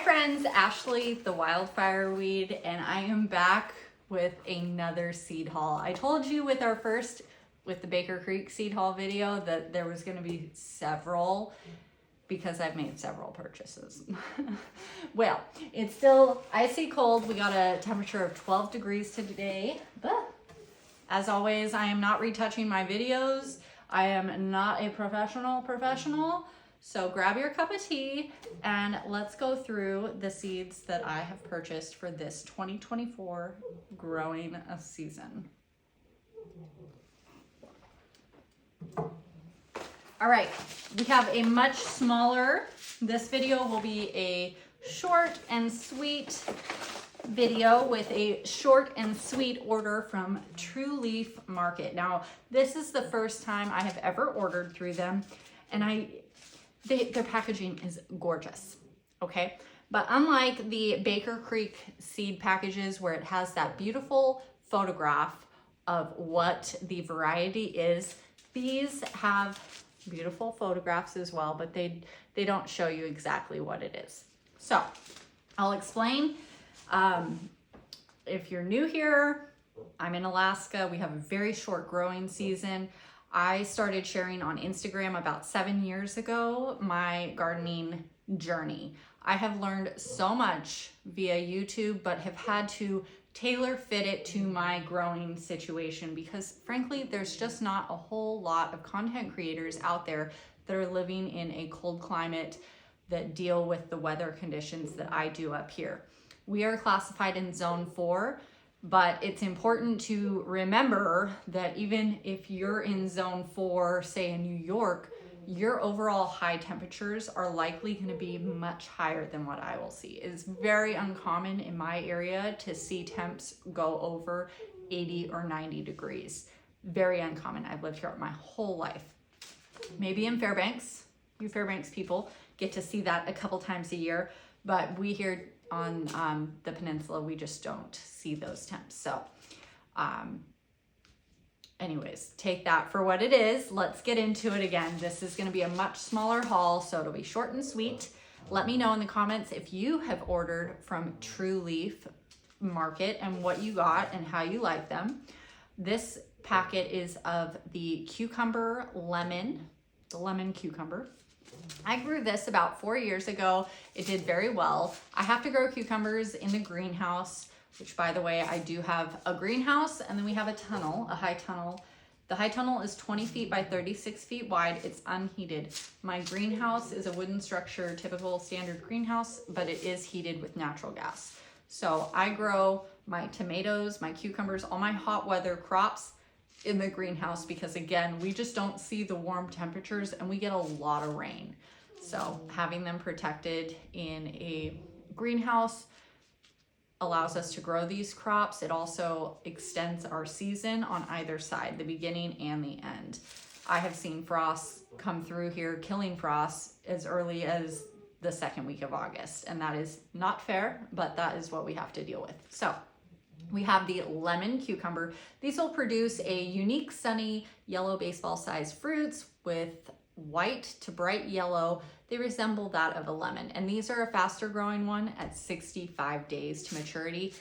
Hi friends, Ashley the wildfire weed, and I am back with another seed haul. I told you with the Baker Creek seed haul video that there was going to be several because I've made several purchases. Well, it's still icy cold. We got a temperature of 12 degrees today, but as always, I am not retouching my videos. I am not a professional. So grab your cup of tea and let's go through the seeds that I have purchased for this 2024 growing season. All right, we have a much smaller, this video will be a short and sweet video with a short and sweet order from Trueleaf Market. Now, this is the first time I have ever ordered through them, and their packaging is gorgeous, okay? But unlike the Baker Creek seed packages where it has that beautiful photograph of what the variety is, these have beautiful photographs as well, but they don't show you exactly what it is. So I'll explain. If you're new here, I'm in Alaska. We have a very short growing season. I started sharing on Instagram about 7 years ago my gardening journey. I have learned so much via YouTube, but have had to tailor fit it to my growing situation because frankly, there's just not a whole lot of content creators out there that are living in a cold climate that deal with the weather conditions that I do up here. We are classified in zone 4, but it's important to remember that even if you're in zone 4, say in New York, your overall high temperatures are likely going to be much higher than what I will see. It is very uncommon in my area to see temps go over 80 or 90 degrees. Very uncommon. I've lived here my whole life. Maybe in Fairbanks, you Fairbanks people get to see that a couple times a year, but we here on the peninsula, we just don't see those temps. So anyways, take that for what it is. Let's get into it again. This is going to be a much smaller haul, so it'll be short and sweet. Let me know in the comments if you have ordered from Trueleaf Market and what you got and how you like them. This packet is of the cucumber lemon, the lemon cucumber. I grew this about 4 years ago. It did very well. I have to grow cucumbers in the greenhouse, which by the way, I do have a greenhouse, and then we have a tunnel, a high tunnel. The high tunnel is 20 feet by 36 feet wide. It's unheated. My greenhouse is a wooden structure, typical standard greenhouse, but it is heated with natural gas. So I grow my tomatoes, my cucumbers, all my hot weather crops in the greenhouse because again, we just don't see the warm temperatures and we get a lot of rain. So having them protected in a greenhouse allows us to grow these crops. It also extends our season on either side, the beginning and the end. I have seen frosts come through here, killing frosts as early as the second week of August. And that is not fair, but that is what we have to deal with. So we have the lemon cucumber. These will produce a unique sunny yellow baseball sized fruits with white to bright yellow. They resemble that of a lemon, and these are a faster growing one at 65 days to maturity.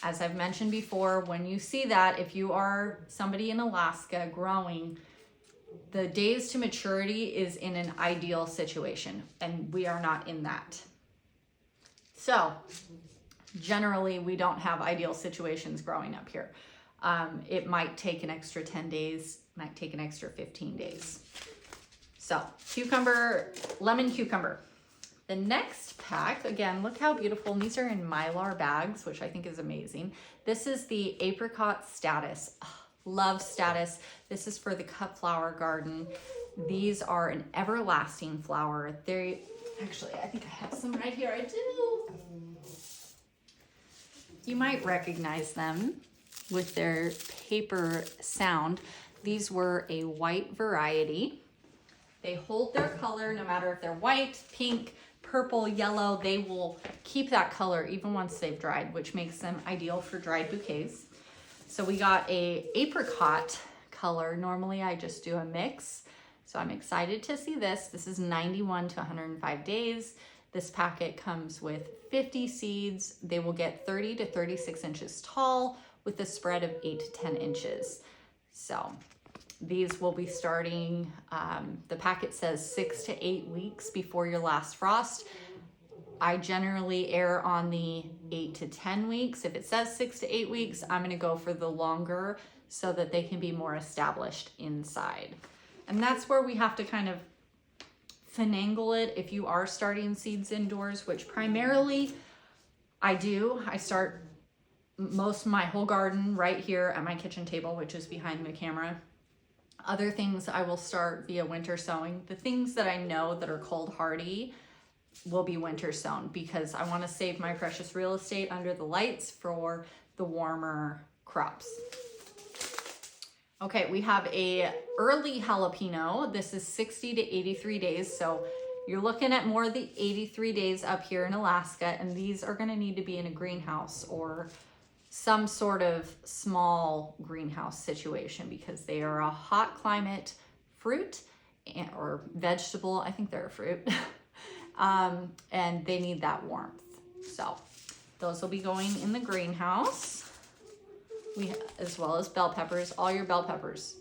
As I've mentioned before, when you see that, if you are somebody in Alaska growing, the days to maturity is in an ideal situation, and we are not in that. So generally, we don't have ideal situations growing up here. It might take an extra 10 days, might take an extra 15 days. So cucumber, lemon cucumber. The next pack, again, look how beautiful. And these are in Mylar bags, which I think is amazing. This is the apricot status. Oh, love status. This is for the cut flower garden. These are an everlasting flower. Actually, I think I have some right here. I do. You might recognize them with their paper sound. These were a white variety. They hold their color no matter if they're white, pink, purple, yellow. They will keep that color even once they've dried, which makes them ideal for dried bouquets. So we got a apricot color. Normally I just do a mix. So I'm excited to see this. This is 91 to 105 days. This packet comes with 50 seeds. They will get 30 to 36 inches tall with a spread of 8 to 10 inches. So these will be starting, the packet says 6 to 8 weeks before your last frost. I generally err on the 8 to 10 weeks. If it says 6 to 8 weeks, I'm gonna go for the longer so that they can be more established inside. And that's where we have to kind of finagle it if you are starting seeds indoors, which primarily I do. I start most of my whole garden right here at my kitchen table, which is behind the camera. Other things I will start via winter sowing. The things that I know that are cold hardy will be winter sown because I want to save my precious real estate under the lights for the warmer crops. Okay, we have a early jalapeno. This is 60 to 83 days. So you're looking at more of the 83 days up here in Alaska, and these are going to need to be in a greenhouse or some sort of small greenhouse situation because they are a hot climate fruit or vegetable. I think they're a fruit. And they need that warmth. So those will be going in the greenhouse. As well as bell peppers, all your bell peppers,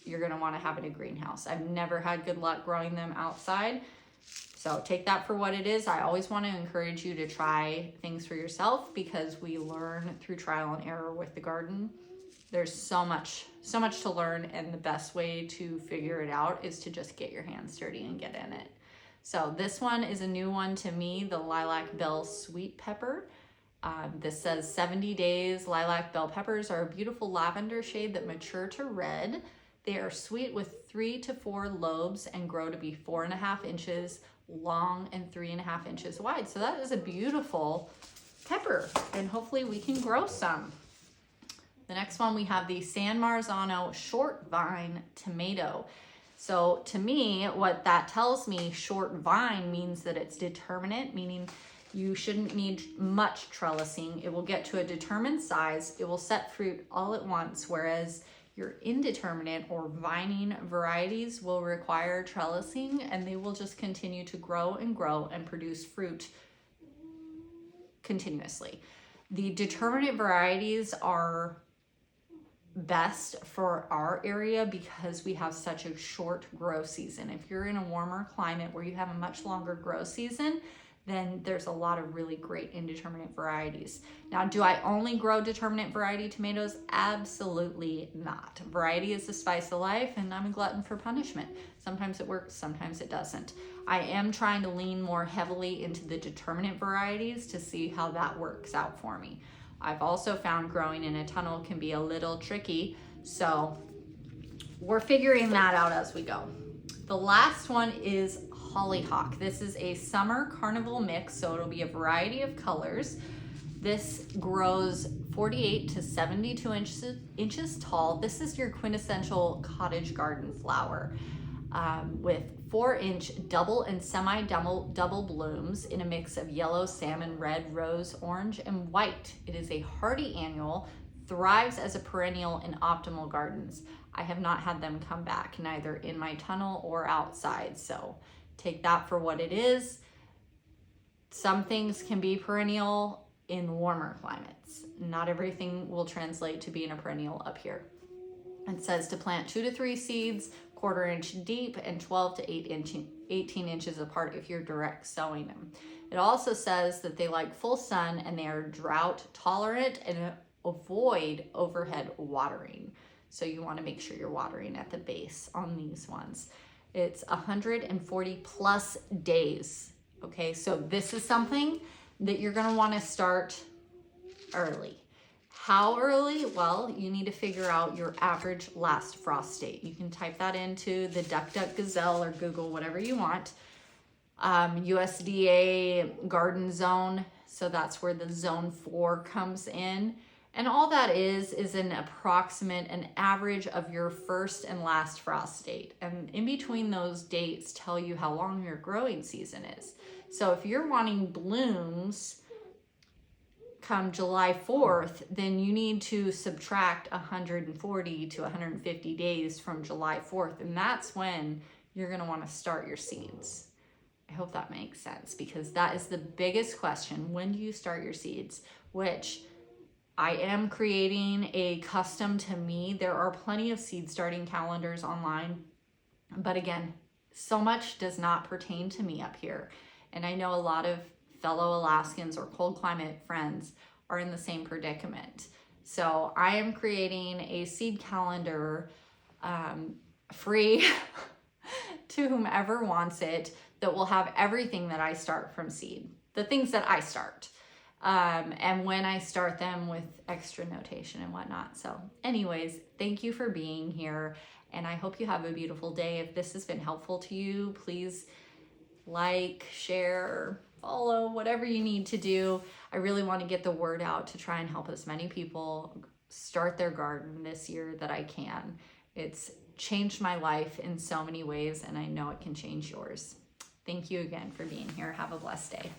you're gonna wanna have in a greenhouse. I've never had good luck growing them outside. So take that for what it is. I always wanna encourage you to try things for yourself because we learn through trial and error with the garden. There's so much to learn, and the best way to figure it out is to just get your hands dirty and get in it. So this one is a new one to me, the lilac bell sweet pepper. This says 70 days. Lilac bell peppers are a beautiful lavender shade that mature to red. They are sweet with 3 to 4 lobes and grow to be 4.5 inches long and 3.5 inches wide. So that is a beautiful pepper, and hopefully we can grow some. The next one, we have the San Marzano short vine tomato. So to me, what that tells me, short vine means that it's determinate, meaning you shouldn't need much trellising. It will get to a determined size. It will set fruit all at once, whereas your indeterminate or vining varieties will require trellising, and they will just continue to grow and produce fruit continuously. The determinate varieties are best for our area because we have such a short grow season. If you're in a warmer climate where you have a much longer grow season, then there's a lot of really great indeterminate varieties. Now, do I only grow determinate variety tomatoes? Absolutely not. Variety is the spice of life, and I'm a glutton for punishment. Sometimes it works, sometimes it doesn't. I am trying to lean more heavily into the determinate varieties to see how that works out for me. I've also found growing in a tunnel can be a little tricky, so we're figuring that out as we go. The last one is hollyhock. This is a summer carnival mix, so it'll be a variety of colors. This grows 48 to 72 inches tall. This is your quintessential cottage garden flower with 4-inch double and semi-double blooms in a mix of yellow, salmon, red, rose, orange, and white. It is a hardy annual, thrives as a perennial in optimal gardens. I have not had them come back, neither in my tunnel or outside, so take that for what it is. Some things can be perennial in warmer climates. Not everything will translate to being a perennial up here. It says to plant 2 to 3 seeds, 1/4 inch deep and 12 to 18 inches apart if you're direct sowing them. It also says that they like full sun and they are drought tolerant and avoid overhead watering. So you want to make sure you're watering at the base on these ones. It's 140 plus days. Okay, so this is something that you're going to want to start early. How early? Well, you need to figure out your average last frost date. You can type that into the DuckDuckGazelle or Google, whatever you want. USDA garden zone. So that's where the zone 4 comes in. And all that is an approximate, an average of your first and last frost date. And in between those dates tell you how long your growing season is. So if you're wanting blooms come July 4th, then you need to subtract 140 to 150 days from July 4th. And that's when you're gonna wanna start your seeds. I hope that makes sense, because that is the biggest question. When do you start your seeds? Which I am creating a custom to me. There are plenty of seed starting calendars online, but again, so much does not pertain to me up here. And I know a lot of fellow Alaskans or cold climate friends are in the same predicament. So I am creating a seed calendar free to whomever wants it, that will have everything that I start from seed, the things that I start. And when I start them with extra notation and whatnot. So anyways, thank you for being here, and I hope you have a beautiful day. If this has been helpful to you, please like, share, follow, whatever you need to do. I really want to get the word out to try and help as many people start their garden this year that I can. It's changed my life in so many ways, and I know it can change yours. Thank you again for being here. Have a blessed day.